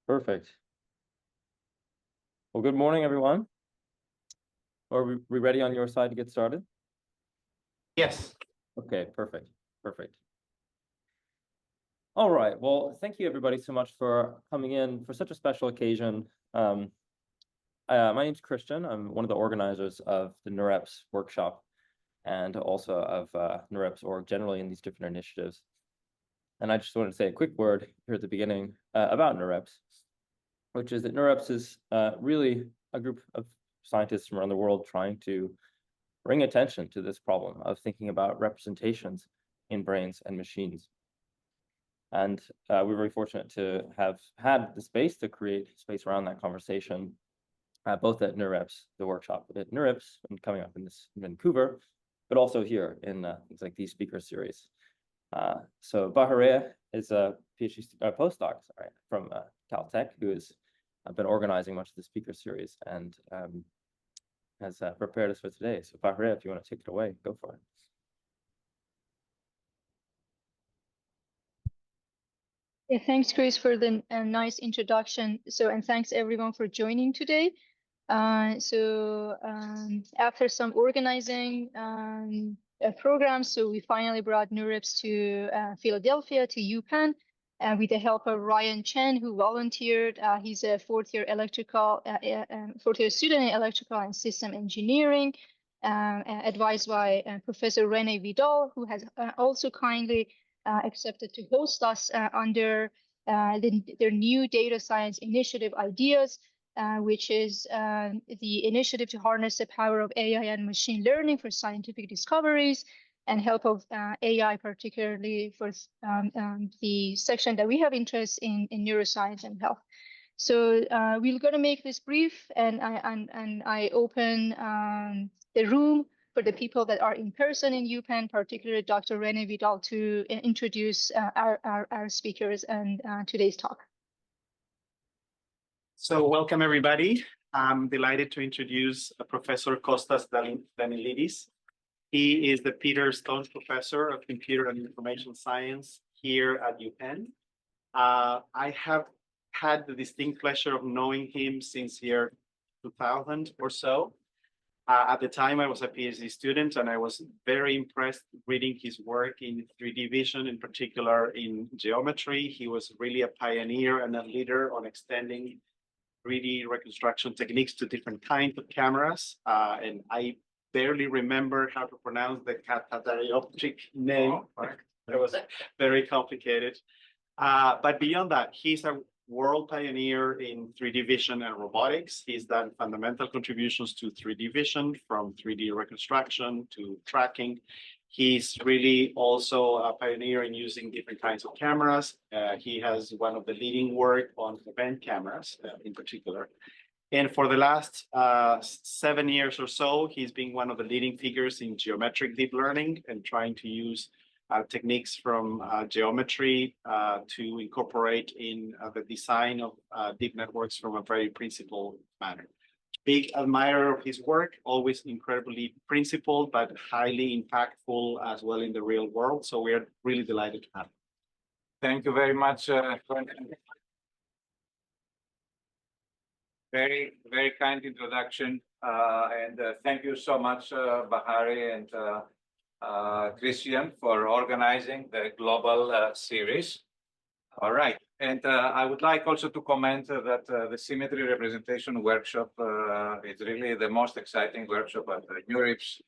Perfect. Well, good morning, everyone. Are we ready on your side to get started? Yes. Okay, perfect. All right. Well, thank you everybody so much for coming in for such a special occasion. My name's Christian. I'm one of the organizers of the NeurEPS workshop and also of NeurEPS org generally in these different initiatives. And I just wanted to say a quick word here at the beginning about NeurEPS, which is that NeurEPS is really a group of scientists from around the world trying to bring attention to this problem of thinking about representations in brains and machines. And we're very fortunate to have had the space to create space around that conversation, both at NeurEPS, the workshop at NeurEPS, and coming up in Vancouver, but also here in things like these speaker series. So Baharia is a PhD postdoc from Caltech, who has been organizing much of the speaker series and has prepared us for today. So Baharia, if you want to take it away, go for it. Yeah, thanks, Chris, for the nice introduction. And thanks everyone for joining today. After some organizing programs, so we finally brought NeurEPS to Philadelphia, to UPenn, with the help of Ryan Chen, who volunteered. He's a fourth-year student in electrical and system engineering, advised by Professor Rene Vidal, who has also kindly accepted to host us under their new data science initiative ideas, which is the initiative to harness the power of AI and machine learning for scientific discoveries and help of AI, particularly for the section that we have interest in neuroscience and health. So we're going to make this brief, and I open the room for the people that are in person in UPenn, particularly Dr. Rene Vidal, to introduce our speakers and today's talk. So welcome, everybody. I'm delighted to introduce Professor Kostas Daniilidis. He is the Peter Stones Professor of Computer and Information Science here at UPenn. I have had the distinct pleasure of knowing him since year 2000 or so. At the time, I was a PhD student, and I was very impressed reading his work in 3D vision, in particular in geometry. He was really a pioneer and a leader on extending 3D reconstruction techniques to different kinds of cameras. And I barely remember how to pronounce the catadioptric name. It was very complicated. But beyond that, he's a world pioneer in 3D vision and robotics. He's done fundamental contributions to 3D vision, from 3D reconstruction to tracking. He's really also a pioneer in using different kinds of cameras. He has one of the leading work on event cameras in particular. And for the last 7 years or so, he's been one of the leading figures in geometric deep learning and trying to use techniques from geometry to incorporate in the design of deep networks from a very principled manner. Big admirer of his work, always incredibly principled, but highly impactful as well in the real world. So we're really delighted to have him. Thank you very much. Very, very kind introduction. And thank you so much, Bahari and Christian, for organizing the global series. All right. And I would like also to comment that the symmetry representation workshop is really the most exciting workshop at NeurEPS.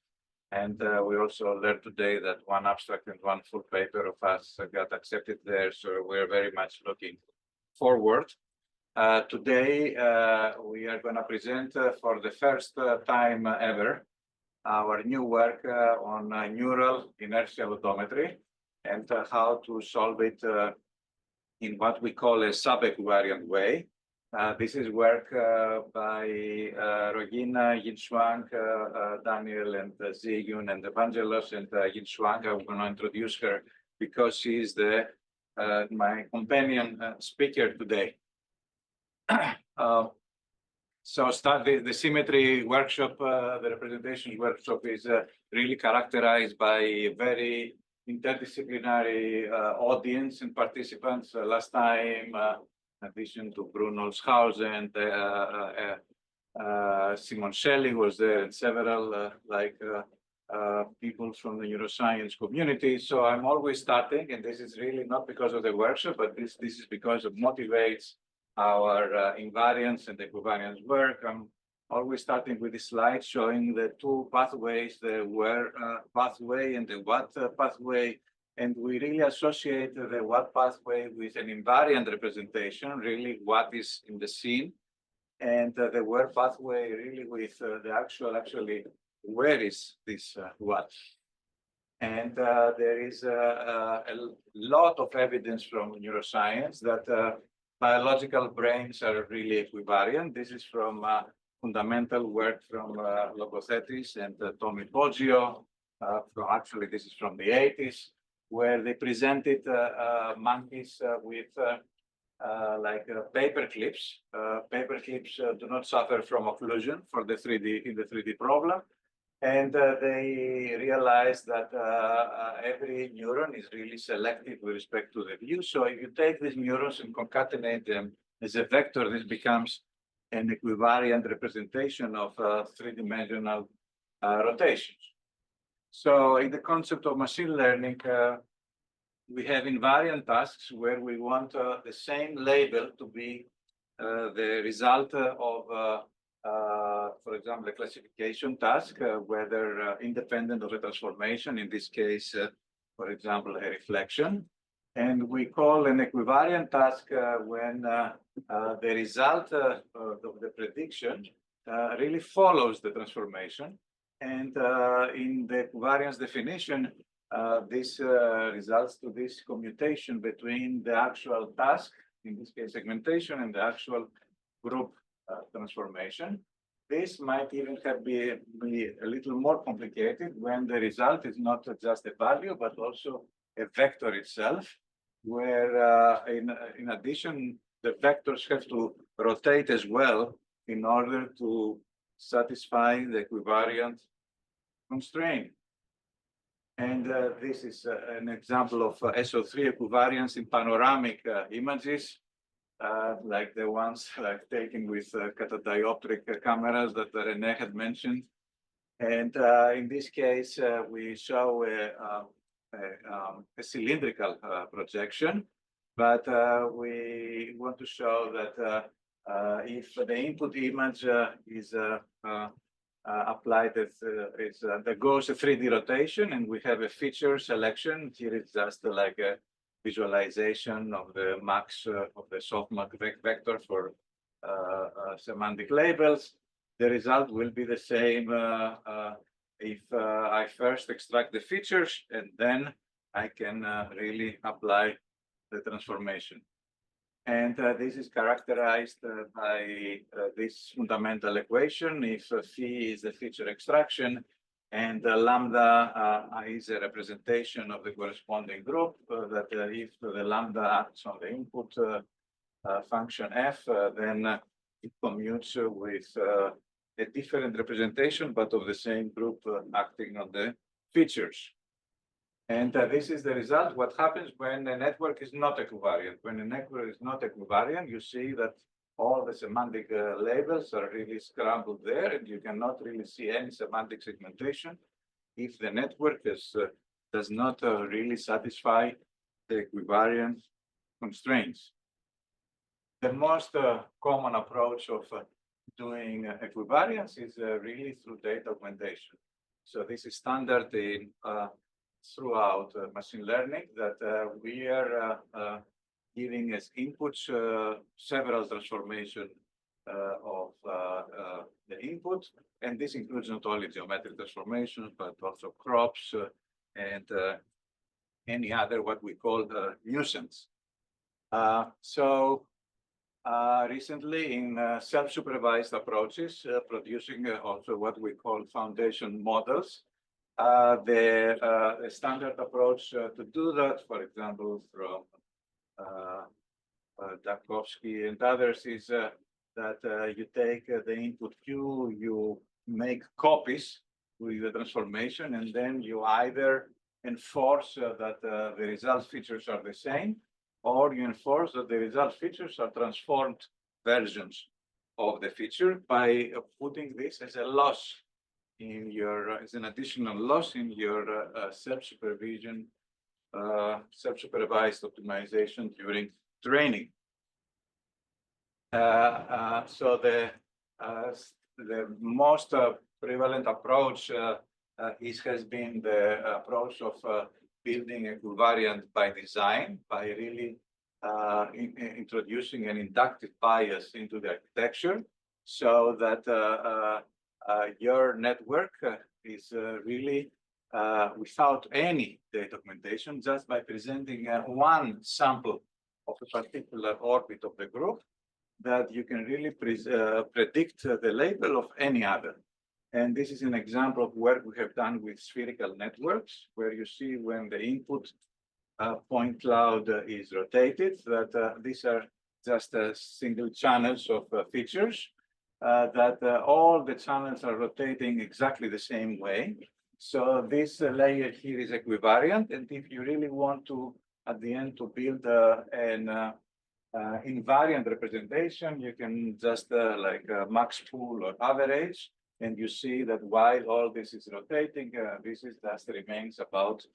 And we also learned today that one abstract and one full paper of us got accepted there. So we're very much looking forward. Today, we are going to present for the first time ever our new work on neural inertial odometry and how to solve it in what we call a sub-equivariant way. This is work by Rogina, Yinshuang, Daniel, and Ziyun, and Evangelos, and Yinshuang. I'm going to introduce her because she is my companion speaker today. So start the symmetry workshop, the representation workshop is really characterized by a very interdisciplinary audience and participants. Last time in addition to Brunolfshausen, Simon Shelley was there, and several people from the neuroscience community. So I'm always starting, and this is really not because of the workshop, but this is because it motivates our invariance and equivariance work. I'm always starting with this slide showing the two pathways, the where pathway and the what pathway. And we really associate the what pathway with an invariant representation, really what is in the scene, and the where pathway really with the actually where is this what. And there is a lot of evidence from neuroscience that biological brains are really equivariant. This is from fundamental work from Logothetis and Tommy Poggio. Actually, this is from the 80s, where they presented monkeys with paper clips. Paper clips do not suffer from occlusion for the 3D in the 3D problem. And they realized that every neuron is really selective with respect to the view. So if you take these neurons and concatenate them as a vector, this becomes an equivariant representation of three-dimensional rotations. So in the concept of machine learning, we have invariant tasks where we want the same label to be the result of for example, a classification task, whether independent of a transformation, in this case, for example, a reflection. And we call an equivariant task when the result of the prediction really follows the transformation. And in the equivariance definition, this results to this commutation between the actual task, in this case segmentation, and the actual group transformation. This might even have be a little more complicated when the result is not just a value, but also a vector itself, where in addition, the vectors have to rotate as well in order to satisfy the equivariant constraint. And this is an example of SO3 equivariance in panoramic images. Like the ones taken with catadioptric cameras that René had mentioned. And in this case, we show a cylindrical projection, but we want to show that if the input image is applied as undergoes a 3D rotation, and we have a feature selection. Here it's just like a visualization of the max of the softmax vector for semantic labels. The result will be the same if I first extract the features and then I can really apply the transformation. And this is characterized by this fundamental equation. If phi is the feature extraction and lambda is a representation of the corresponding group, that if the lambda acts on the input function f, then it commutes with a different representation, but of the same group acting on the features. And this is the result. What happens when a network is not equivariant? When a network is not equivariant, you see that all the semantic labels are really scrambled there, and you cannot really see any semantic segmentation if the network does not really satisfy the equivariant constraints. The most common approach of doing equivariance is really through data augmentation. So this is standard in throughout machine learning, that we are giving as inputs several transformations of the input, and this includes not only geometric transformations, but also crops and any other what we call nuisance. Recently in self-supervised approaches, producing also what we call foundation models, the standard approach to do that, for example, from Dakovsky and others, is that you take the input Q, you make copies with the transformation, and then you either enforce that the result features are the same, or you enforce that the result features are transformed versions of the feature by putting this as a loss in your, as an additional loss in your self-supervision, self-supervised optimization during training. So the most prevalent approach has been the approach of building equivariant by design, by really introducing an inductive bias into the architecture, so that your network is really without any data augmentation, just by presenting one sample of a particular orbit of the group, that you can really predict the label of any other. And this is an example of work we have done with spherical networks, where you see when the input point cloud is rotated, that these are just single channels of features, that all the channels are rotating exactly the same way. So this layer here is equivariant, and if you really want to, at the end, to build an invariant representation, you can just like max pool or average, and you see that while all this is rotating, this is just remains about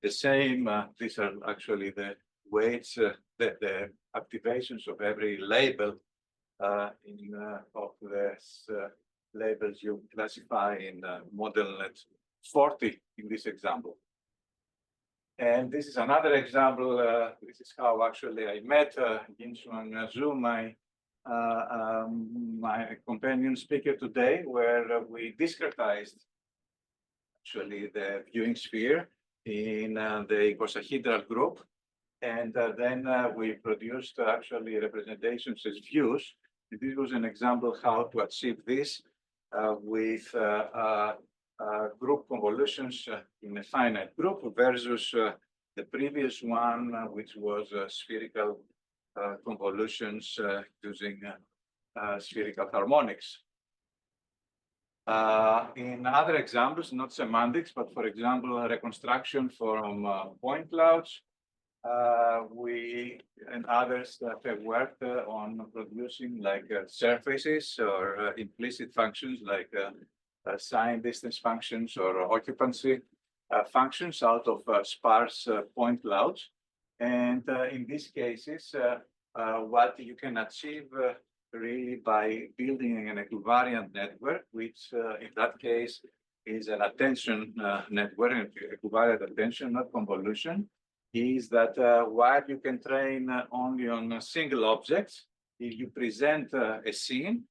the same. These are actually the weights, the activations of every label of this labels you classify in ModelNet 40 in this example. And this is another example. This is how actually I met Yinshuang Xu, my companion speaker today, where we discretized actually the viewing sphere in the icosahedral group. And then we produced actually representations as views. This was an example how to achieve this with group convolutions in a finite group versus the previous one, which was spherical convolutions using spherical harmonics. In other examples, not semantics, but for example, reconstruction from point clouds, we and others that have worked on producing like surfaces or implicit functions like sign distance functions or occupancy functions out of sparse point clouds. And in these cases, what you can achieve really by building an equivariant network, which in that case is an attention network, equivariant attention, not convolution, is that while you can train only on single objects, if you present a scene,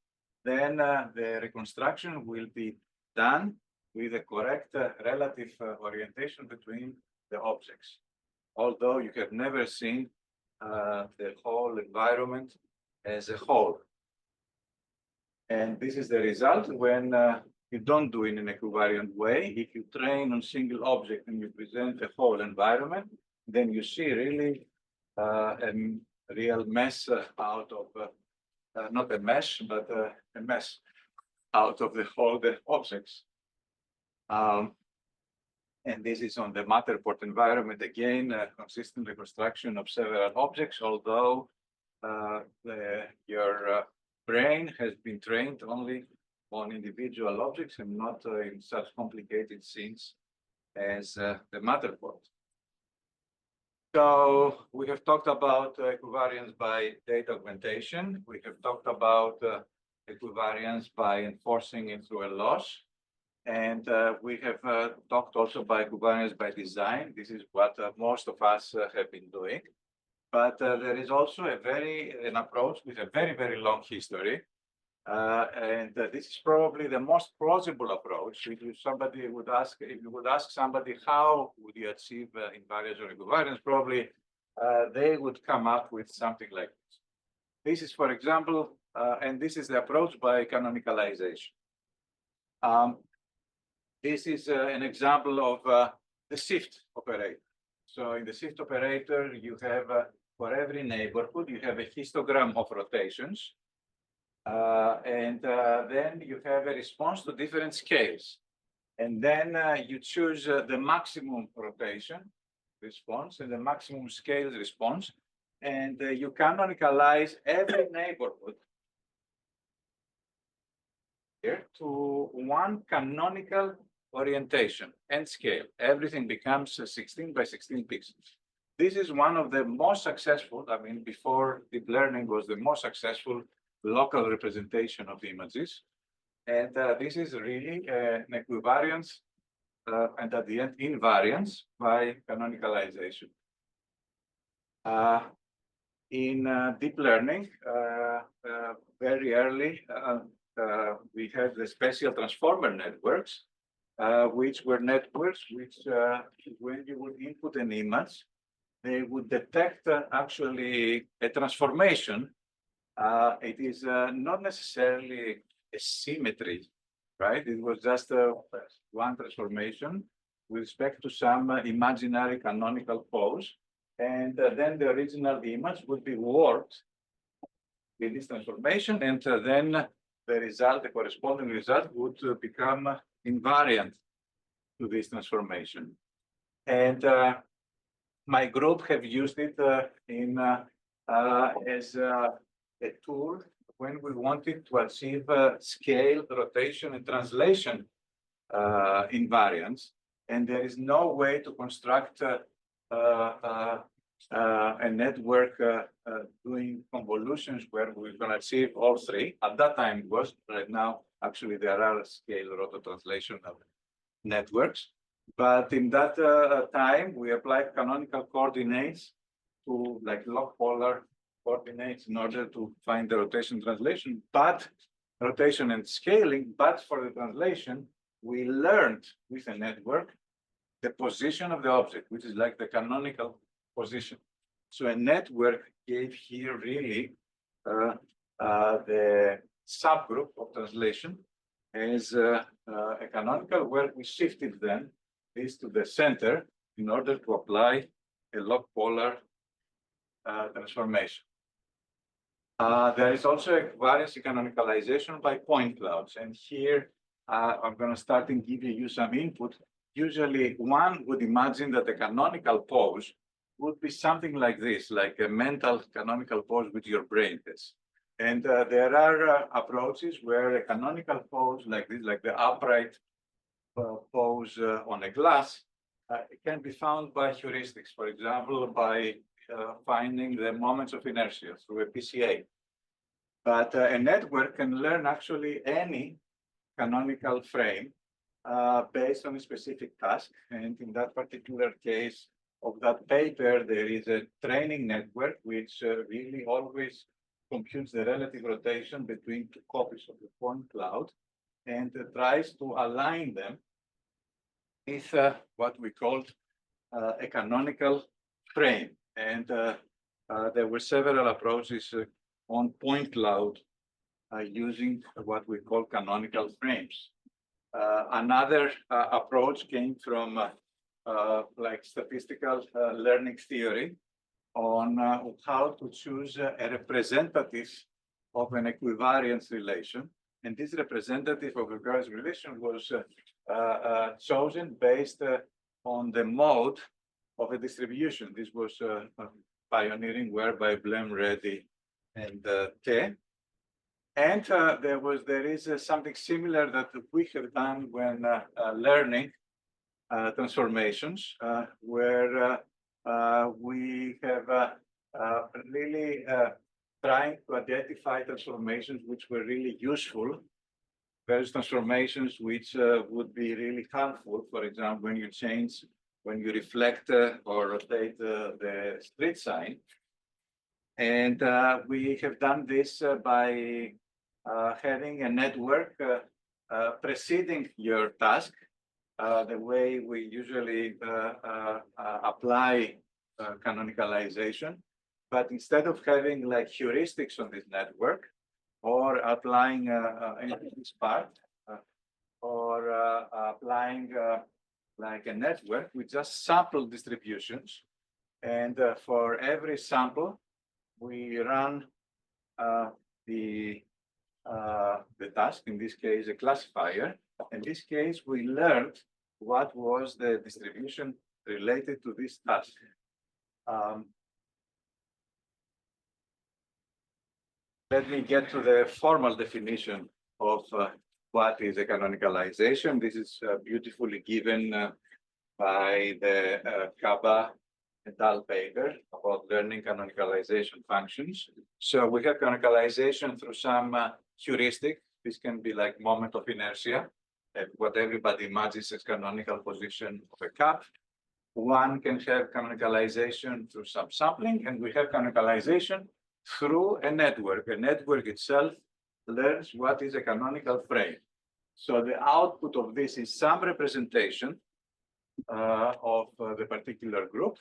then the reconstruction will be done with a correct relative orientation between the objects, although you have never seen the whole environment as a whole. And this is the result when you don't do it in an equivariant way. If you train on single object and you present the whole environment, then you see really a real mess out of, not a mesh, but a mess out of the objects. And this is on the Matterport environment, again, consistent reconstruction of several objects, although your brain has been trained only on individual objects and not in such complicated scenes as the Matterport. So we have talked about equivariance by data augmentation. We have talked about equivariance by enforcing it through a loss. And we have talked also by equivariance by design. This is what most of us have been doing. But there is also an approach with a very, very long history. And this is probably the most plausible approach. If somebody would ask, if you would ask somebody how would you achieve invariance or equivariance, probably they would come up with something like this. This is, for example, and this is the approach by canonicalization. This is an example of the shift operator. So in the shift operator, you have for every neighborhood, you have a histogram of rotations. And then you have a response to different scales. And then you choose the maximum rotation response and the maximum scale response. and you canonicalize every neighborhood here to one canonical orientation and scale. Everything becomes 16 by 16 pixels. This is one of the most successful, I mean, before deep learning was the most successful local representation of images. And this is really an equivariance and at the end invariance by canonicalization. In deep learning, very early, we had the special transformer networks, which were networks which, when you would input an image, they would detect actually a transformation. It is not necessarily a symmetry, right? It was just one transformation with respect to some imaginary canonical pose. And then the original image would be warped with this transformation. And then the result, the corresponding result would become invariant to this transformation. And my group have used it as a tool when we wanted to achieve scale, rotation, and translation invariance. And there is no way to construct a network doing convolutions where we're going to achieve all three. At that time it was. Right now, actually, there are scale roto translation networks. But in that time, we applied canonical coordinates to like log polar coordinates in order to find the rotation translation, but rotation and scaling. But for the translation, we learned with a network the position of the object, which is like the canonical position. So a network gave here really the subgroup of translation as a canonical, where we shifted then this to the center in order to apply a log polar transformation. There is also a variance canonicalization by point clouds. And here I'm going to start and give you some input. Usually one would imagine that the canonical pose would be something like this, like a mental canonical pose with your brain test. And there are approaches where a canonical pose like this, like the upright pose on a glass, it can be found by heuristics, for example, by finding the moments of inertia through a PCA. But a network can learn actually any canonical frame based on a specific task. And in that particular case of that paper, there is a training network which really always computes the relative rotation between two copies of the point cloud and tries to align them with what we called a canonical frame. And there were several approaches on point cloud using what we call canonical frames. Another approach came from like statistical learning theory on how to choose a representative of an equivariance relation. And this representative of equivariance relation was chosen based on the mode of a distribution. This was pioneering work by Blem, Reddy, and Te. And there is something similar that we have done when learning transformations, where we have really trying to identify transformations which were really useful versus transformations which would be really harmful. For example, when you reflect or rotate the street sign. And we have done this by having a network preceding your task, the way we usually apply canonicalization. But instead of having like heuristics on this network or applying this part or applying like a network, we just sample distributions. And for every sample, we run the task, in this case, a classifier. In this case, we learned what was the distribution related to this task. let me get to the formal definition of what is a canonicalization. This is beautifully given by the Kaba et al. Paper about learning canonicalization functions. So we have canonicalization through some heuristic. This can be like moment of inertia, what everybody imagines as canonical position of a cup. One can have canonicalization through some sampling, and we have canonicalization through a network. A network itself learns what is a canonical frame. So the output of this is some representation of the particular group.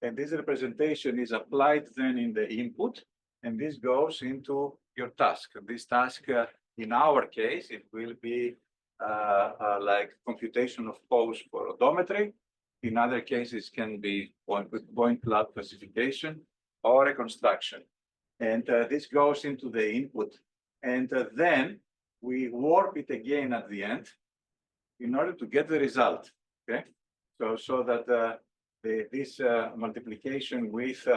And this representation is applied then in the input, and this goes into your task. This task, in our case, it will be like computation of pose for odometry. In other cases, can be point cloud classification or reconstruction. And this goes into the input. And then we warp it again at the end in order to get the result. Okay, so that this multiplication with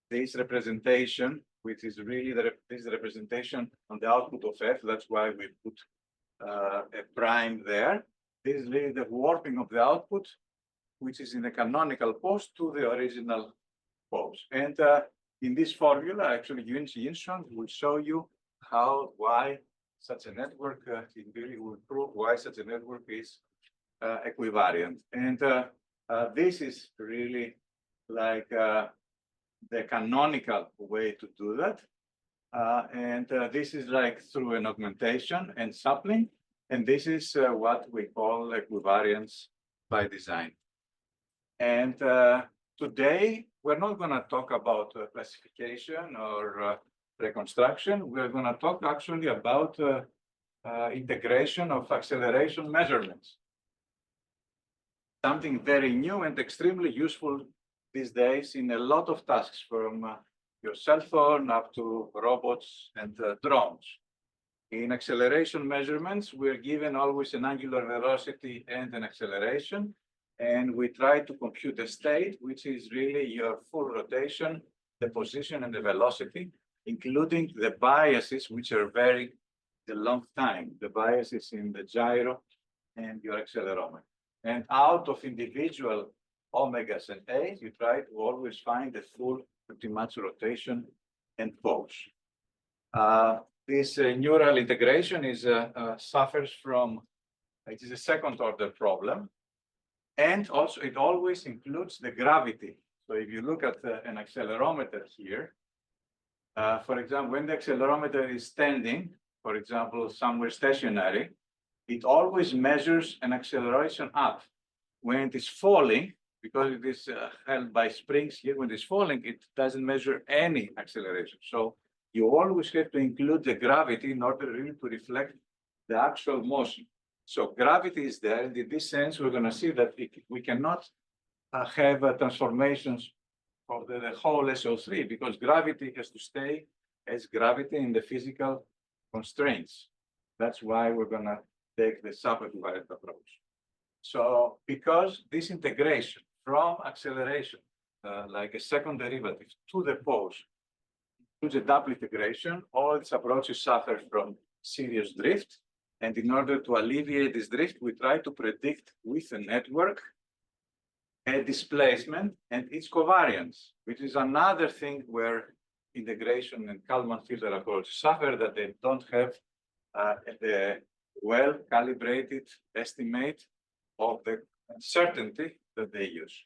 this representation, which is really this representation on the output of F. That's why we put a prime there. This is really the warping of the output, which is in the canonical pose to the original pose. And in this formula, actually, Yinshuang will show you why such a network, in really will prove why such a network is equivariant. And this is really like the canonical way to do that. And this is like through an augmentation and sampling. And this is what we call equivariance by design. And today, we're not going to talk about classification or reconstruction. We're going to talk actually about integration of acceleration measurements. Something very new and extremely useful these days in a lot of tasks, from your cell phone up to robots and drones. In acceleration measurements, we're given always an angular velocity and an acceleration, and we try to compute the state, which is really your full rotation, the position and the velocity, including the biases, which are varying a long time, the biases in the gyro and your accelerometer. And out of individual omegas and a's, you try to always find the full pretty much rotation and pose. This neural integration is suffers from, it is a second order problem. And also it always includes the gravity. So if you look at an accelerometer here, for example, when the accelerometer is standing, for example, somewhere stationary, it always measures an acceleration up. When it is falling, because it is held by springs here, when it is falling, it doesn't measure any acceleration. So you always have to include the gravity in order really to reflect the actual motion. So gravity is there, and in this sense, we're going to see that we cannot have transformations of the whole SO3, because gravity has to stay as gravity in the physical constraints. That's why we're going to take the sub-equivariant approach. So because this integration from acceleration, like a second derivative to the pose, to the double integration, all its approaches suffer from serious drift. And in order to alleviate this drift, we try to predict with a network a displacement and its covariance, which is another thing where integration and Kalman filter approach suffer, that they don't have the well-calibrated estimate of the certainty that they use.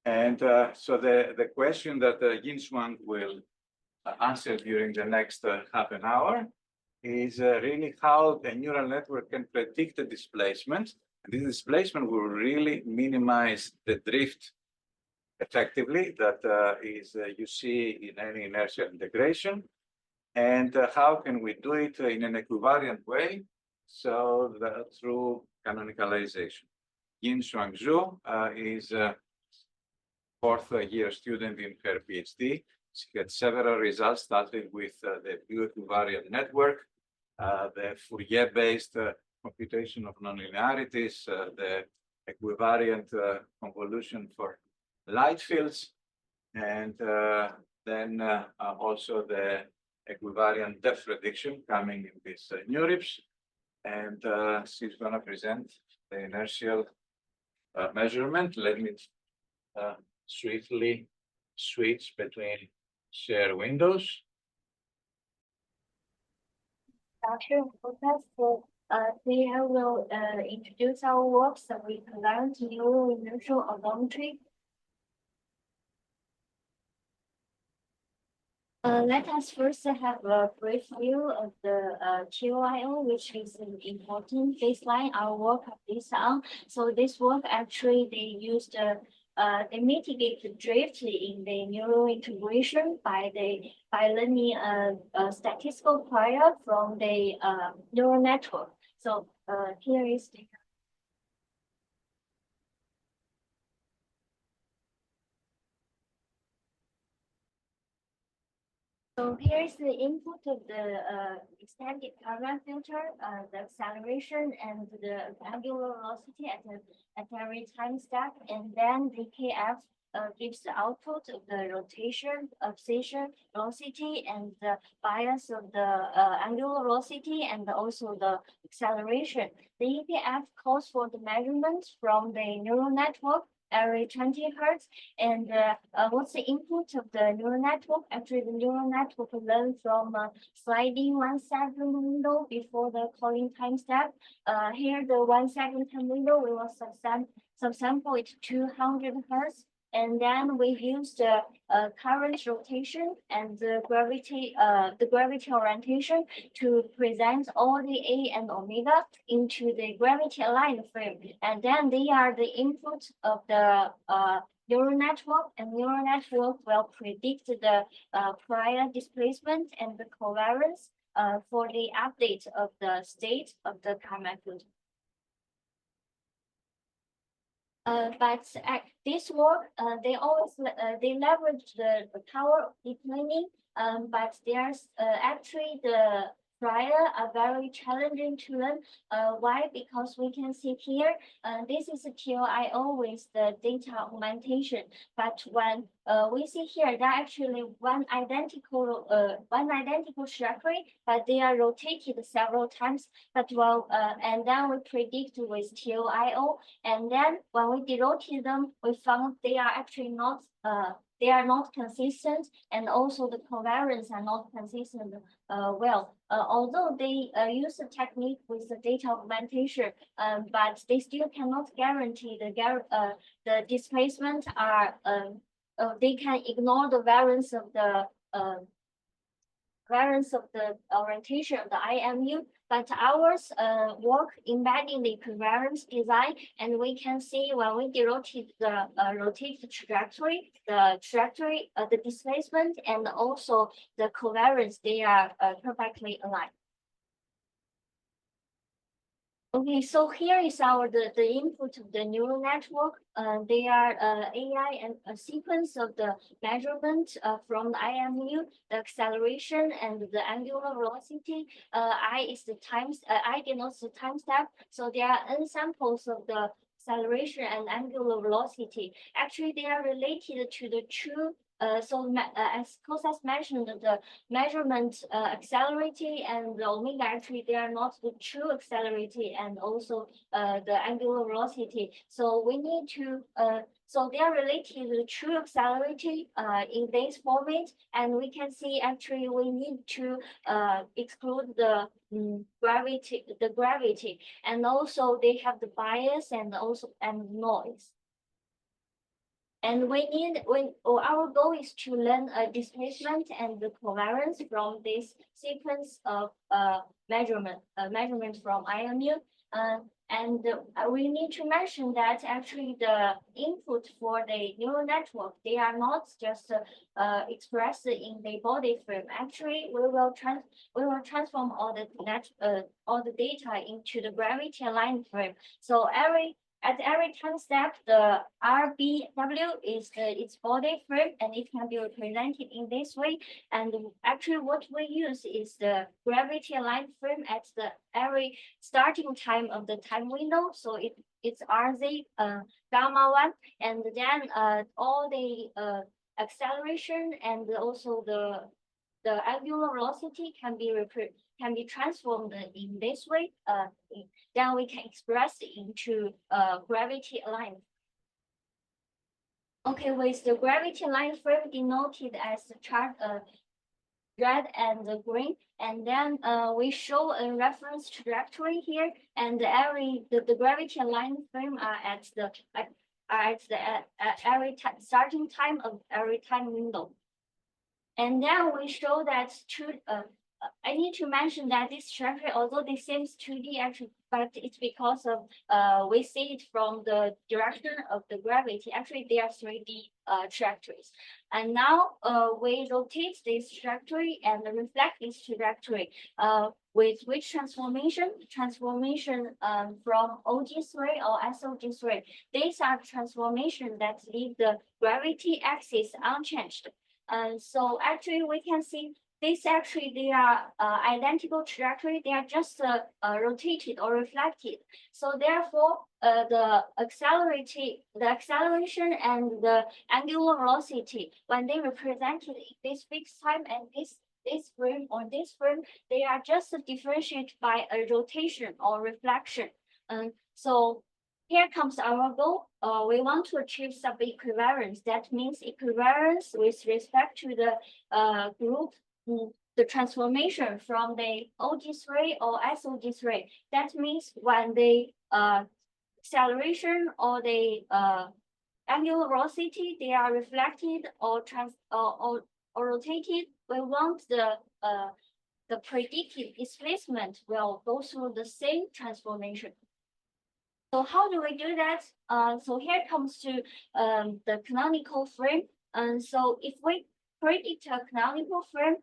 And so the question that Yinshuang will answer during the next half an hour is really how a neural network can predict the displacement. And this displacement will really minimize the drift effectively that is you see in any inertial integration. And how can we do it in an equivariant way? So that through canonicalization. Yinshuang Xu is a fourth-year student in her PhD. She had several results, starting with the equivariant network, the Fourier-based computation of nonlinearities, the equivariant convolution for light fields, and then also the equivariant depth prediction coming in this NeurIPS. And she's going to present the inertial measurement. Let me swiftly switch between share windows. Dr. Professor, today I will introduce our works that we learned neural-inertial odometry. Let us first have a brief view of the TOIO, which is an important baseline our work of this on. So this work actually they used they mitigate the drift in the neural integration by learning a statistical prior from the neural network. So here is the So here is the input of the extended covariance filter, the acceleration and the angular velocity at every time step, and then the KF gives the output of the rotation, abscission, velocity, and the bias of the angular velocity, and also the acceleration. The EPF calls for the measurement from the neural network every 20 hertz. And what's the input of the neural network? Actually, the neural network learns from sliding 1 second window before the calling time step. Here, the 1 second time window, we will subsample it to 200 hertz. And then we use the current rotation and the gravity orientation to present all the A and omega into the gravity aligned frame. And then they are the input of the neural network, and neural network will predict the prior displacement and the covariance for the update of the state of the commute. But at this work, they always they leverage the power of deep learning, but there's actually the prior are very challenging to learn. Why? Because we can see here, this is a TOIO with the data augmentation. But when we see here, they're actually one identical trajectory, but they are rotated several times. But and then we predict with TOIO, and then when we derotate them, we found they are actually not. They are not consistent, and also the covariance are not consistent well. Although they use a technique with the data augmentation, but they still cannot guarantee the displacement are they can ignore the variance of the orientation of the IMU, but ours work embedding the equivariance design, and we can see when we rotate the trajectory, the displacement, and also the covariance, they are perfectly aligned. Okay, so here is the input of the neural network. They are AI and a sequence of the measurement from the IMU, the acceleration and the angular velocity. I denotes the time step. So there are n samples of the acceleration and angular velocity. Actually, they are related to the true. As Kostas mentioned, the measurement accelerity and the omega, actually they are not the true accelerity and also the angular velocity. So we need to so they are related to the true accelerity in this format, and we can see actually we need to exclude the gravity, and also they have the bias and noise. And our goal is to learn a displacement and the covariance from this sequence of measurement from IMU. And we need to mention that actually the input for the neural network, they are not just expressed in the body frame. Actually, we will transform all the data into the gravity aligned frame. So at every time step, the RBW is its body frame, and it can be represented in this way. And actually, what we use is the gravity aligned frame at the every starting time of the time window. So it's RZ gamma 1, and then all the acceleration and also the angular velocity can be transformed in this way. Then we can express it into gravity line. Okay, with the gravity line frame denoted as the chart red and the green, and then we show a reference trajectory here, and the gravity line frame are at every starting time of every time window. And then we show that I need to mention that this trajectory, although this seems 2D actually, but it's because of we see it from the direction of the gravity. Actually, they are 3D trajectories. And now we rotate this trajectory and reflect this trajectory with which transformation? Transformation from OG3 or SOG3. These are transformations that leave the gravity axis unchanged. So actually, we can see this actually they are identical trajectory. They are just rotated or reflected. So therefore, the acceleration and the angular velocity, when they represented this fixed time and this frame or this frame, they are just differentiated by a rotation or reflection. So here comes our goal. We want to achieve sub-equivariance. That means equivariance with respect to the group, the transformation from the OG3 or SOG3. That means when the acceleration or the angular velocity, they are reflected or rotated, we want the predicted displacement will go through the same transformation. So how do we do that? So here comes to the canonical frame. And so if we predict a canonical frame,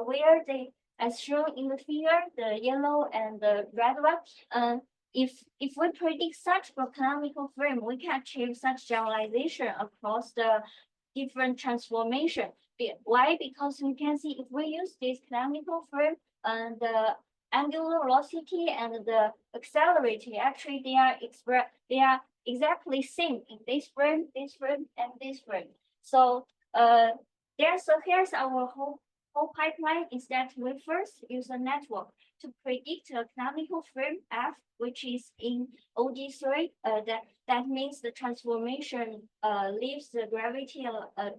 where they, as shown in the figure, the yellow and the red one, if we predict such a canonical frame, we can achieve such generalization across the different transformation. Why? Because we can see if we use this canonical frame, the angular velocity and the accelerator, actually they are exactly same in this frame, and this frame. So here's our whole pipeline is that we first use a network to predict a canonical frame F, which is in OG3. That means the transformation leaves the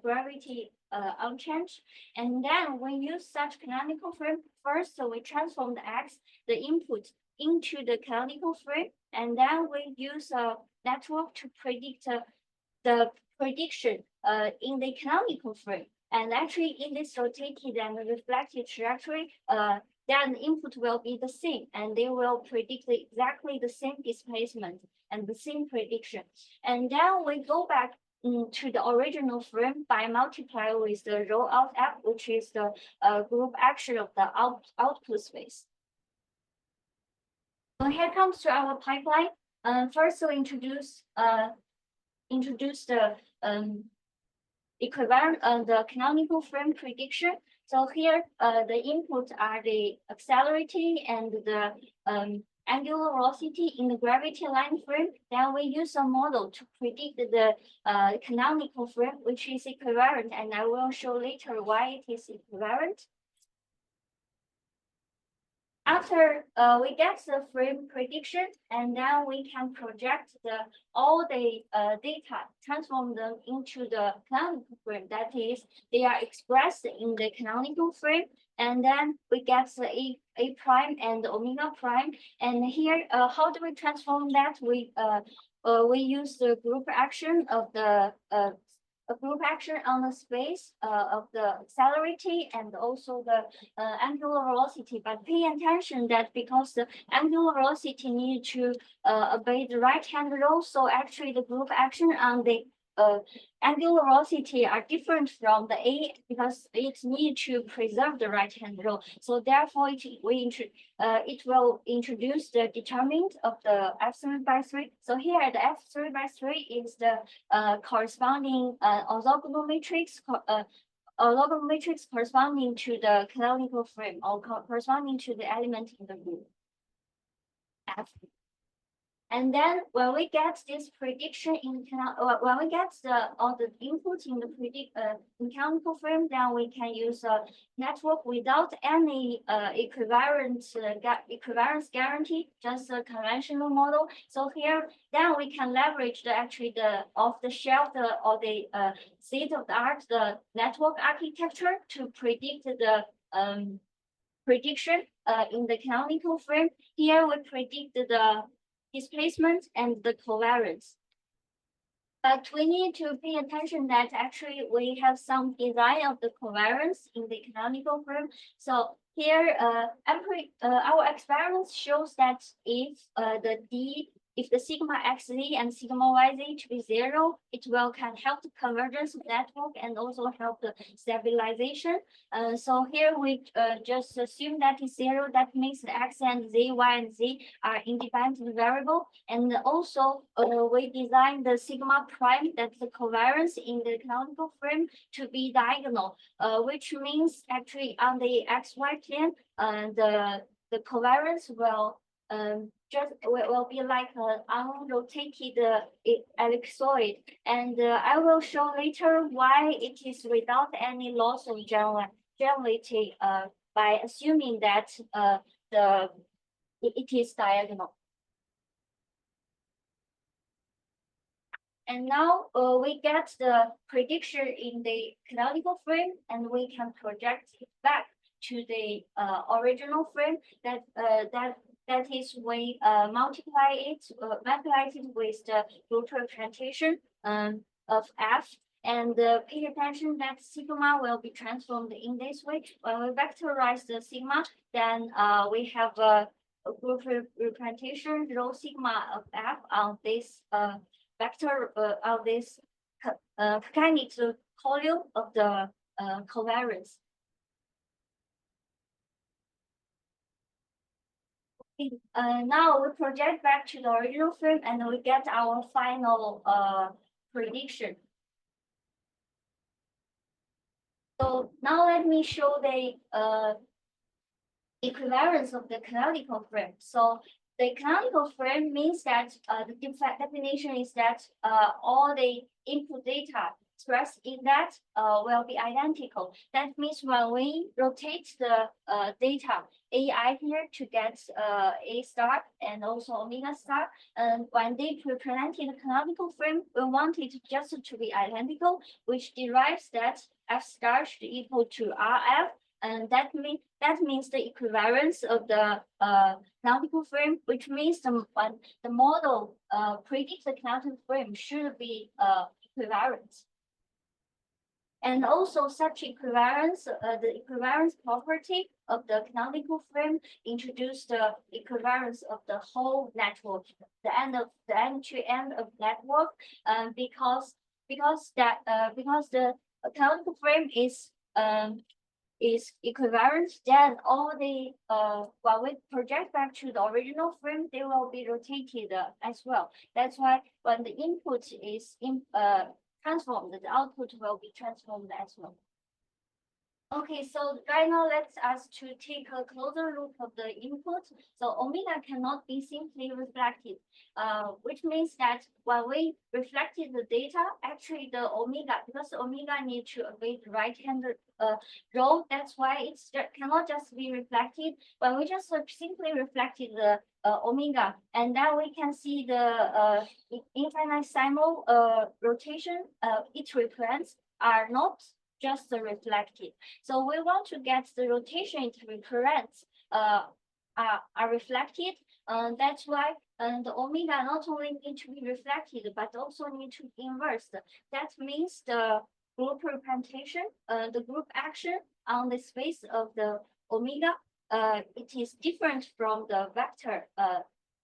gravity unchanged. And then we use such canonical frame first. So we transform the X, the input, into the canonical frame, and then we use a network to predict the prediction in the canonical frame. And actually, in this rotated and reflected trajectory, then the input will be the same, and they will predict exactly the same displacement and the same prediction. And then we go back to the original frame by multiplying with the row out F, which is the group action of the output space. So here comes to our pipeline. First, we introduce the equivariant, the canonical frame prediction. So here, the inputs are the accelerating and the angular velocity in the gravity line frame. Then we use a model to predict the canonical frame, which is equivariant, and I will show later why it is equivariant. After we get the frame prediction, and then we can project all the data, transform them into the canonical frame. That is, they are expressed in the canonical frame, and then we get the A prime and omega prime. And here, how do we transform that? We use the group action of the a group action on the space of the accelerating and also the angular velocity. But pay attention that because the angular velocity need to obey the right-hand rule, so actually the group action on the angular velocity are different from the A because it need to preserve the right-hand rule. So therefore, it will introduce the determinant of the F3/3. So here, the F3/3 is the corresponding orthogonal matrix. Orthogonal matrix corresponding to the canonical frame or corresponding to the element in the group F. And then when we get this prediction in when we get all the input in the in canonical frame, then we can use a network without any equivariance guarantee, just a conventional model. So here, then we can leverage the off the shelf or the state of the art the network architecture to predict the prediction in the canonical frame. Here we predict the displacement and the covariance. But we need to pay attention that actually we have some design of the covariance in the canonical frame. So here, our experiment shows that if if the sigma xz and sigma yz to be 0, it will can help the convergence of network and also help the stabilization. So here we just assume that is 0. That means the x and z, y and z are independent variable. And also we design the sigma prime, that's the covariance in the canonical frame, to be diagonal, which means actually on the xy plane, the covariance will will be like an unrotated ellipsoid, and I will show later why it is without any loss of generality by assuming that it is diagonal. And now we get the prediction in the canonical frame, and we can project it back to the original frame. That is, we multiply it with the roto representation of f, and pay attention that sigma will be transformed in this way. When we vectorize the sigma, then we have a group representation rho sigma of f on this vector of this canonical column of the covariance. Now we project back to the original frame and we get our final prediction. So now let me show the equivariance of the canonical frame. So the canonical frame means that the definition is that all the input data expressed in that will be identical. That means when we rotate the data AI here to get A star and also omega star, and when they represent in the canonical frame, we want it just to be identical, which derives that F star should equal to RF. And that means the equivariance of the canonical frame, which means the model predicts the canonical frame should be equivariant. And also such equivariance, the equivariance property of the canonical frame introduced the equivariance of the whole network, the end to end of network, because the canonical frame is equivariant, then all the when we project back to the original frame, they will be rotated as well. That's why when the input is transformed, the output will be transformed as well. Okay, so right now let's us to take a closer look of the input. So omega cannot be simply reflected, which means that when we reflected the data, actually the omega, because the omega need to obey the right-hand row, that's why it cannot just be reflected. When we just simply reflected the omega, and then we can see the infinitesimal rotation it represents are not just reflected. So we want to get the rotation it represents are reflected. That's why the omega not only need to be reflected, but also need to be inversed. That means the group representation, the group action on the space of the omega, it is different from the vector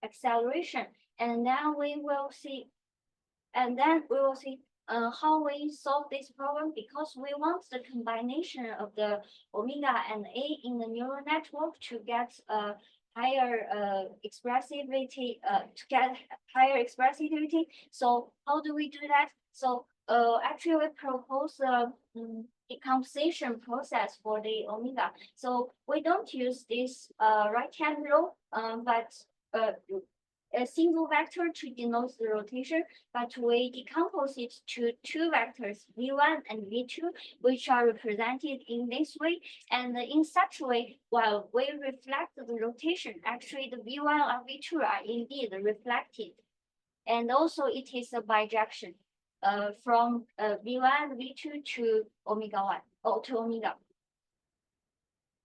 acceleration. And then we will see, how we solve this problem, because we want the combination of the omega and A in the neural network to get higher expressivity, So how do we do that? So actually we propose a decomposition process for the omega. So we don't use this right-hand row, but a single vector to denote the rotation, but we decompose it to two vectors, v1 and v2, which are represented in this way. And in such a way, while we reflect the rotation, actually the v1 and v2 are indeed reflected. And also it is a bijection from v1, v2 to omega 1 or to omega.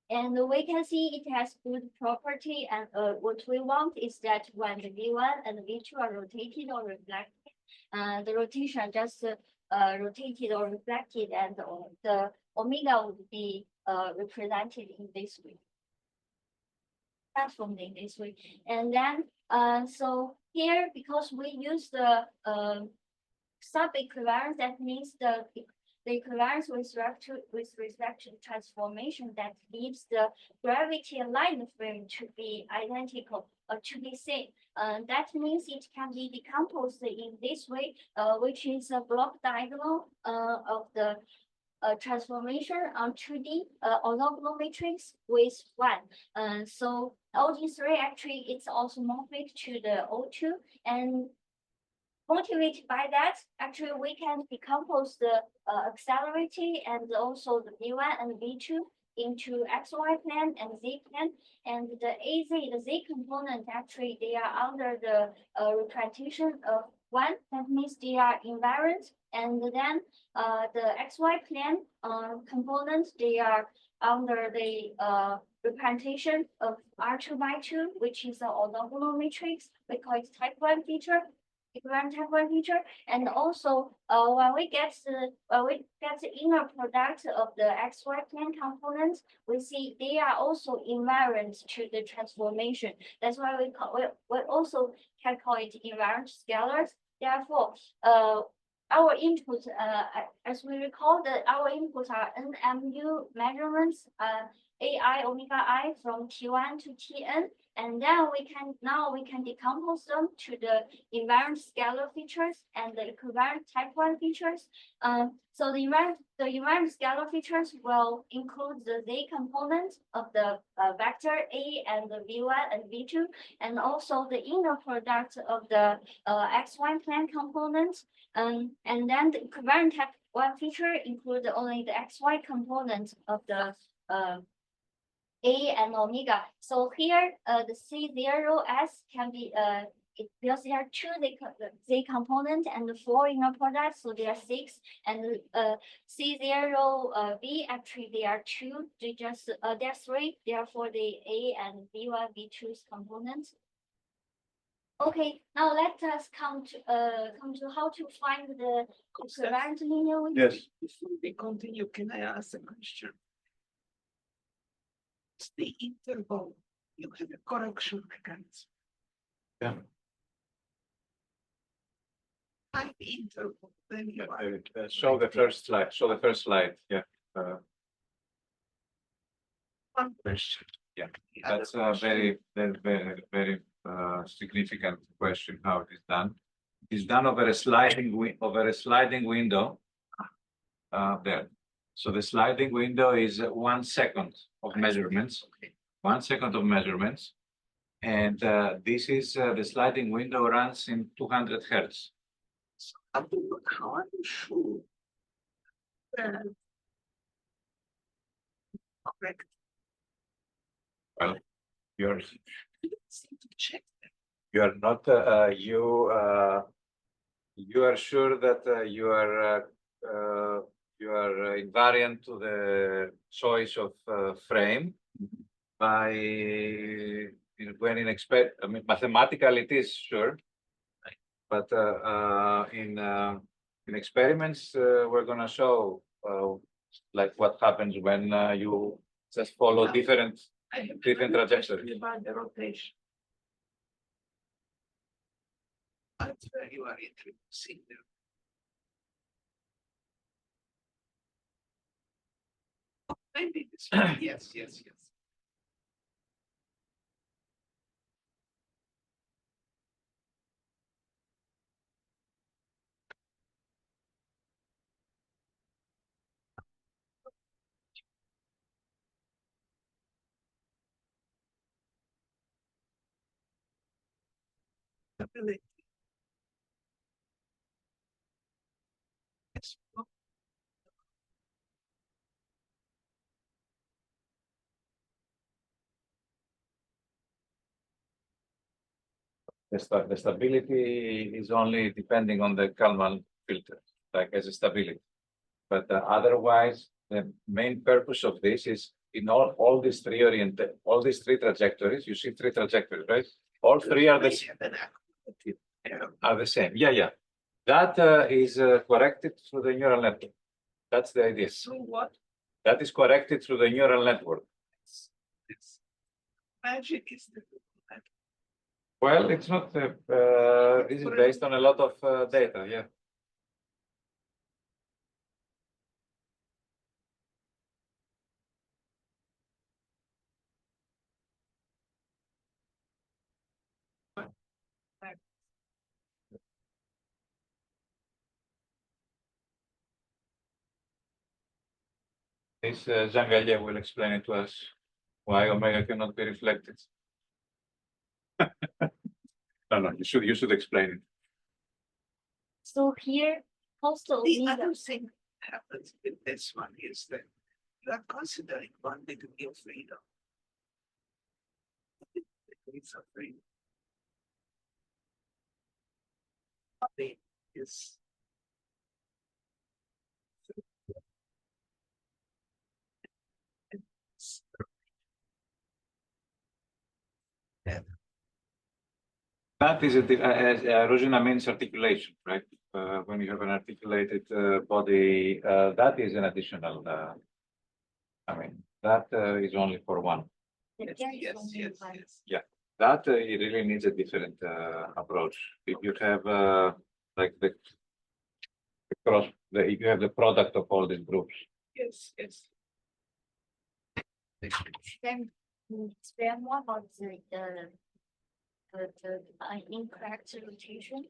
And we can see it has good property, and what we want is that when the v1 and v2 are rotated or reflected, the rotation just rotated or reflected, and the omega would be represented in this way, transformed in this way. And then so here, because we use the sub-equivariance, that means the equivariance with respect to transformation that leaves the gravity aligned frame to be identical or to be same. That means it can be decomposed in this way, which is a block diagonal of the transformation on 2D orthogonal matrix with 1. So OD3 actually it's orthomorphic to the O2, and motivated by that, actually we can decompose the accelerator and also the v1 and v2 into xy plane and z plane, and the z component actually they are under the representation of 1. That means they are invariant, and then the xy plane components they are under the representation of R2 by 2, which is the orthogonal matrix. We call it type 1 feature. Equivariant type 1 feature, and also when we get the inner product of the xy plane components, we see they are also invariant to the transformation. That's why we also can call it invariant scalars. Therefore, our input, as we recall that our inputs are NMU measurements, AI omega I from T1 to Tn. And then we can decompose them to the invariant scalar features and the equivariant type 1 features. So the invariant scalar features will include the z component of the vector A and the v1 and v2, and also the inner product of the xy plane components. And then the equivariant type 1 feature include only the xy component of the A and omega. So here, the C0S can be because there are two Z component and 4 inner products, so there are 6. And C0B actually there are 2. There are 3. Therefore, the A and V1, V2's components. Okay, now let us come to how to find the equivariant linear. Yes. Before we continue, can I ask a question? It's the interval. You have a correction mechanism. Yeah. Find the interval, then you are. Show the first slide. Show the first slide. Yeah. One question. Yeah, The other that's a question. very significant question. How it is done? It's done over a sliding window. There. So the sliding window is 1 second of measurements. Okay. 1 second of measurements, and this is the sliding window runs in 200 hertz. So how are you sure that correct? Well, you're You don't seem to check that. you are not you are sure that you are invariant to the choice of frame by when in I mean mathematically it is sure, but in experiments we're gonna show like what happens when you just follow different I have different another trajectories. question about the rotation. That's where you are introducing the maybe this one. Yes. Really. Yes. The stability is only depending on the Kalman filter, like as a stability. But otherwise, the main purpose of this is in all these three trajectories. You see three trajectories, right? All three are the same. Yeah, yeah. That is corrected through the neural network. That's the idea. So what? That is corrected through the neural network. It's magic is the Well, it's not. This is based on a lot of data. Yeah. This Zhang Galia will explain it to us why omega cannot be reflected. No, you should explain it. So here, postal The omega. other thing happens with this one is that you are considering one degree of freedom. Degrees of freedom. Is That is Rosina means articulation, right? When you have an articulated body, that is an additional. I mean, that is only for one. yes, Yeah, that it really needs a different approach. If you have like the cross, if you have the product of all these groups. yes. Then explain more about the incorrect rotation.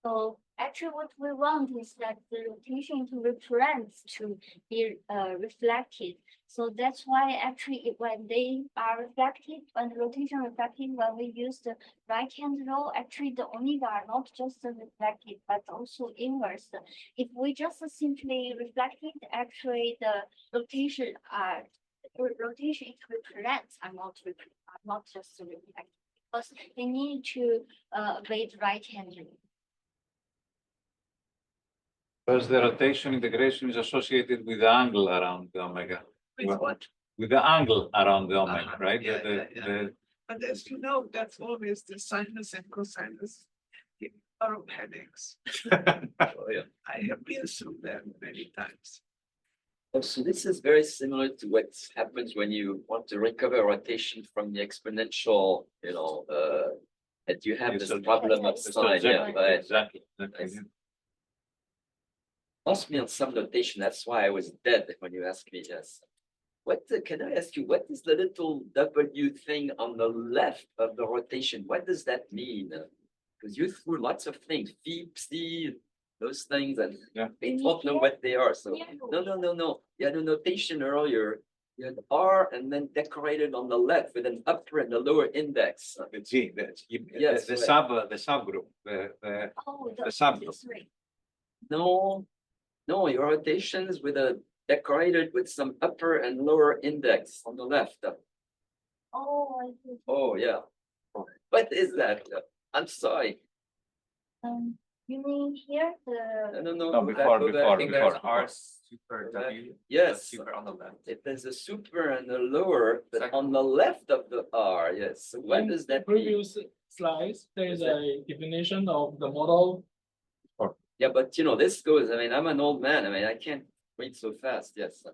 So actually what we want is that the rotation to reference to be reflected. So that's why actually when they are reflected, when the rotation reflected, when we use the right hand rule, actually the omega are not just reflected, but also inverse. If we just simply reflect it, actually the rotation equivalents are not just reflected, because they need to obey the right hand rule. Because the rotation integration is associated with the angle around the omega. With what? With the angle around the omega, right? Yeah. But as you know, that's always the sinus and cosinus give a lot of headaches. Oh, yeah. I have been through them many times. So this is very similar to what happens when you want to recover rotation from the exponential, that you have this problem of sign. Yeah, but Exactly. lost me on some notation. That's why I was dead when you asked me this. Can I ask you, what is the little W thing on the left of the rotation? What does that mean? Because you threw lots of things, psi, those things, and they don't know what they are. So no. You had a notation earlier. You had R and then decorated on the left with an upper and a lower index. The G, Yes, the right. subgroup, The subgroup. No, your rotation is with a decorated with some upper and lower index on the left. Oh, I see. Oh, yeah. What is that? I'm sorry. You mean here the No, before. R super W. Yes. Super on the left. If there's a super and a lower, but on the left of the R, yes. So what does that mean? Previous slides, there is a definition of the model. Yeah, but this goes, I mean, I'm an old man. I mean, I can't read so fast. Yes.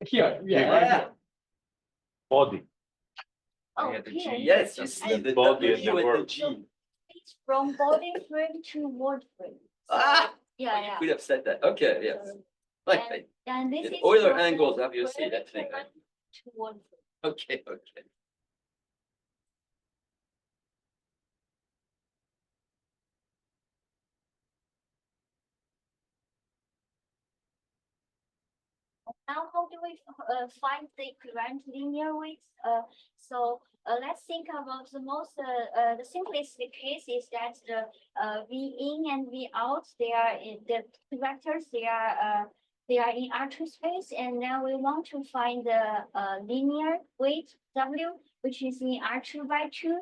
Here, yeah. Body. oh Yeah, the here. G. Yes, you see the body and the W and the word. G. It's from body frame to word frame. So, Ah! yeah. You could have said that. Okay, yes. Right. And this In is Euler from the angles, obviously, frame that thing, right? to word frame. Okay. Now, how do we find the equivalent linear weights? So let's think about the simplest case is that the V in and V out, they are in the vectors, they are in R2 space, and now we want to find the linear weight W, which is in R2 by 2.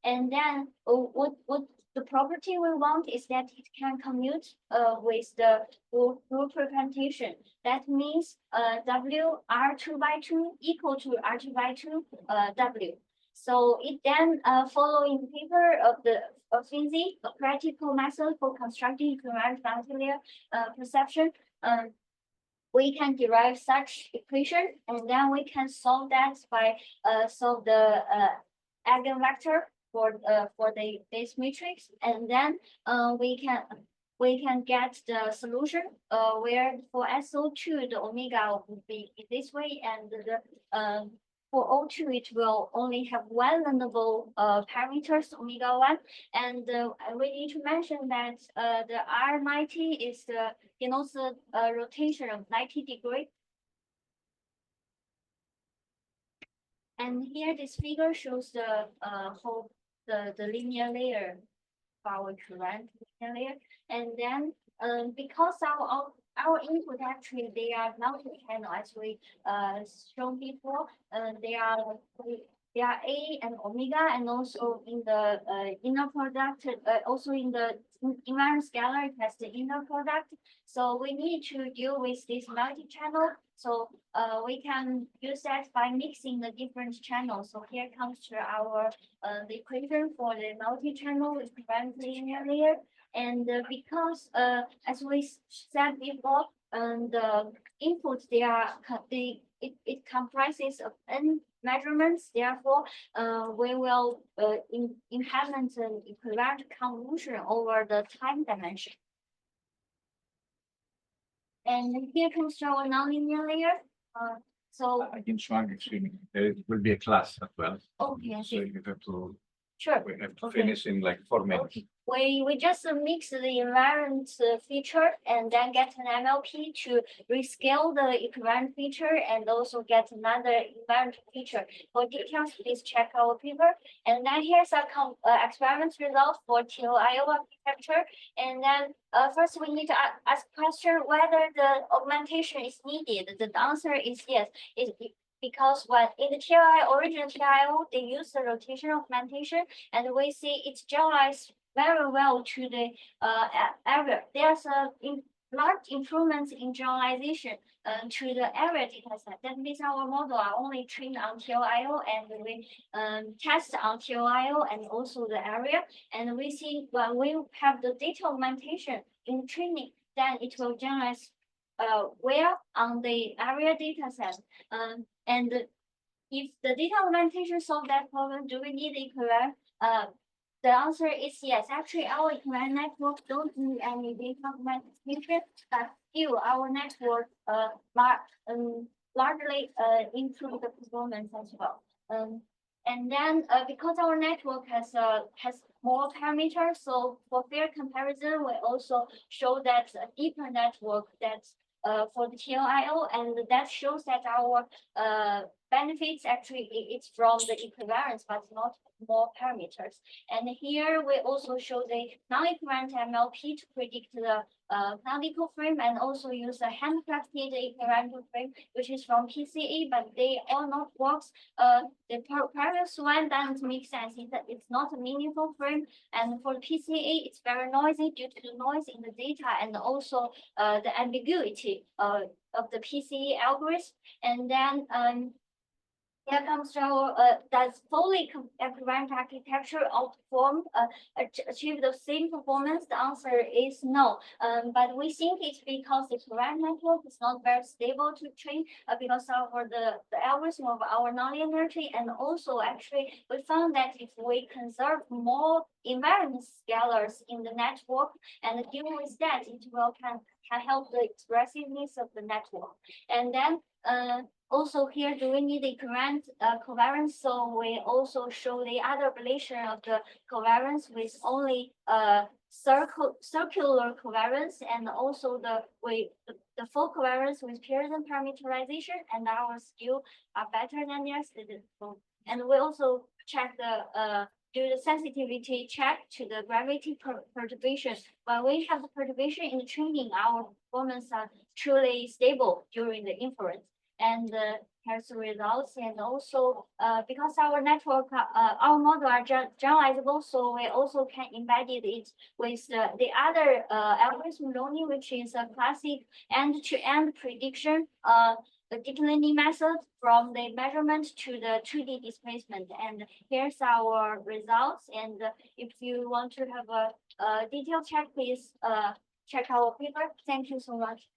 And then what the property we want is that it can commute with the group representation. That means W R2 by 2 equal to R2 by 2 W. So it then following paper of the physics, a practical method for constructing equivalent multilayer perception, we can derive such equation, and then we can solve that by solve the eigenvector for the base matrix, and then we can get the solution where for SO2 the omega would be this way, and the for O2 it will only have one learnable parameters omega 1, and we need to mention that the R90 is the denotes the rotation of 90 degrees. And here this figure shows the whole the linear layer of our equivalent linear layer, and then because our input actually they are multi-channel as we shown before, they are A and omega, and also in the inner product, also in the invariant scalar it has the inner product. So we need to deal with this multi-channel. So we can use that by mixing the different channels. So here comes to our the equation for the multi-channel equivalent linear layer. And because as we said before, the input it comprises of n measurements. Therefore, we will implement an equivalent convolution over the time dimension. And here comes our nonlinear layer. So Yinshuang, excuse me, there will be a class as well. okay, So you have to, sure. we have to Okay. finish in like 4 minutes. Okay. We just mix the invariant feature and then get an MLP to rescale the equivalent feature and also get another invariant feature. For details, please check our paper. And then here's a experiment result for TOIO architecture. And then first we need to ask question whether the augmentation is needed. The answer is yes. Because when in the original TIO, they use the rotational augmentation, and we see it's generalized very well to the area. There's a large improvements in generalization to the area data set. That means our model are only trained on TOIO, and we test on TOIO and also the area. And we see when we have the data augmentation in training, then it will generalize well on the area data set. And if the data augmentation solve that problem, do we need equivalent? The answer is yes. Actually, our equivalent network don't need any data augmentation, but still our network largely improve the performance as well. And then because our network has more parameters, so for fair comparison, we also show that a deeper network that's for the TOIO, and that shows that our benefits actually it's from the equivariance, but not more parameters. And here we also show the non-equivalent MLP to predict the canonical frame, and also use a handcrafted equivalent frame, which is from PCA, but they all not works. The previous one doesn't make sense. It's not a meaningful frame, and for PCA, it's very noisy due to the noise in the data, and also the ambiguity of the PCA algorithm. And then here comes our does fully equivalent architecture outperform achieve the same performance? The answer is no. But we think it's because the equivalent network is not very stable to train because of the algorithm of our nonlinearity, and also actually we found that if we conserve more invariant scalars in the network and deal with that, it will can can help the expressiveness of the network. And then also here, do we need the covariance? So we also show the other relation of the covariance with only circular covariance, and also the full covariance with Pearson parameterization, and our skill are better than yesterday. And we also check the do the sensitivity check to the gravity perturbation. When we have the perturbation in the training, our performance are truly stable during the inference. And here's the results. And also because our network, our model are generalizable, so we also can embed it with the other algorithm learning, which is a classic end-to-end prediction the deep learning method from the measurement to the 2D displacement. And here's our results. And if you want to have a detailed check, please check our paper. Thank you so much.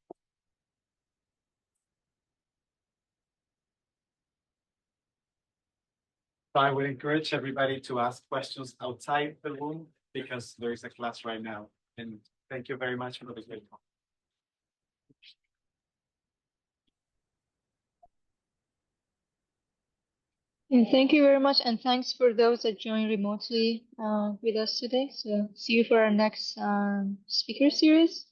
I would encourage everybody to ask questions outside the room because there is a class right now. And thank you very much for the great talk. And thank you very much, and thanks for those that joined remotely with us today. So see you for our next speaker series.